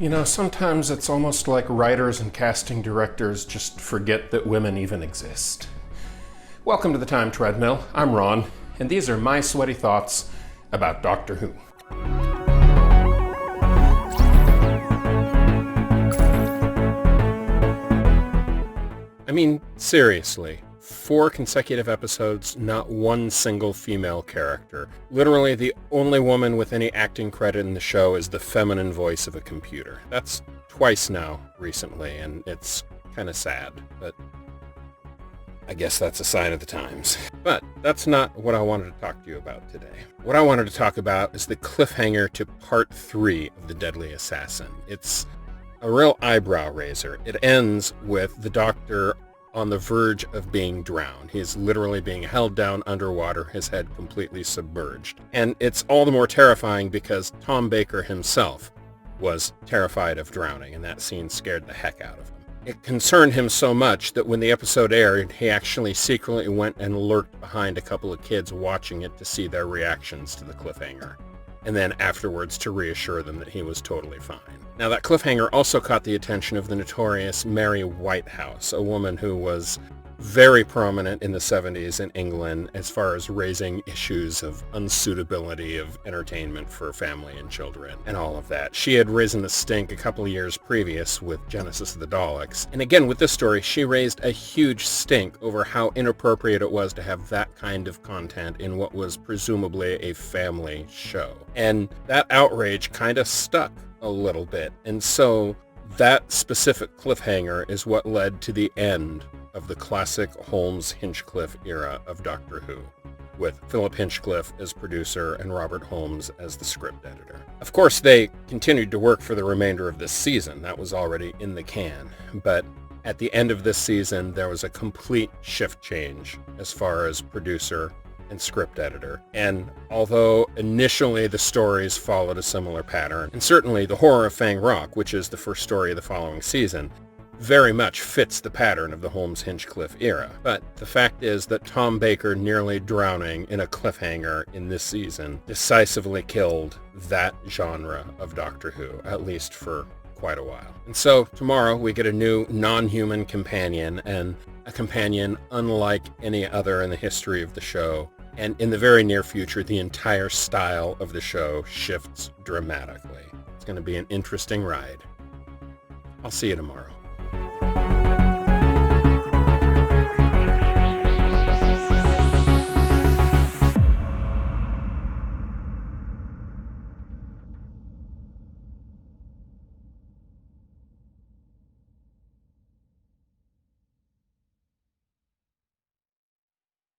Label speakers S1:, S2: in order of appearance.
S1: You know, sometimes it's almost like writers and casting directors just forget that women even exist. Welcome to the Time Treadmill. I'm Ron, and these are my sweaty thoughts about Doctor Who. I mean, seriously. 4 consecutive episodes, not one single female character. Literally, the only woman with any acting credit in the show is the feminine voice of a computer. That's twice now, recently, and it's kind of sad, but I guess that's a sign of the times. But that's not what I wanted to talk to you about today. What I wanted to talk about is the cliffhanger to Part 3 of The Deadly Assassin. It's a real eyebrow raiser. It ends with the Doctor on the verge of being drowned. He is literally being held down underwater, his head completely submerged. And it's all the more terrifying because Tom Baker himself was terrified of drowning, and that scene scared the heck out of him. It concerned him so much that when the episode aired, he actually secretly went and lurked behind a couple of kids watching it to see their reactions to the cliffhanger, and then afterwards to reassure them that he was totally fine. Now, that cliffhanger also caught the attention of the notorious Mary Whitehouse, a woman who was very prominent in the 70s in England as far as raising issues of unsuitability of entertainment for family and children and all of that. She had risen the stink a couple of years previous with Genesis of the Daleks. And again, with this story, she raised a huge stink over how inappropriate it was to have that kind of content in what was presumably a family show. And that outrage kind of stuck a little bit. And so that specific cliffhanger is what led to the end of the classic Holmes-Hinchcliffe era of Doctor Who, with Philip Hinchcliffe as producer and Robert Holmes as the script editor. Of course, they continued to work for the remainder of this season. That was already in the can. But at the end of this season, there was a complete shift change as far as producer and script editor. And although initially the stories followed a similar pattern, and certainly The Horror of Fang Rock, which is the first story of the following season, very much fits the pattern of the Holmes-Hinchcliffe era. But the fact is that Tom Baker nearly drowning in a cliffhanger in this season decisively killed that genre of Doctor Who, at least for quite a while. And so tomorrow we get a new non-human companion, and a companion unlike any other in the history of the show. And in the very near future, the entire style of the show shifts dramatically. It's going to be an interesting ride. I'll see you tomorrow.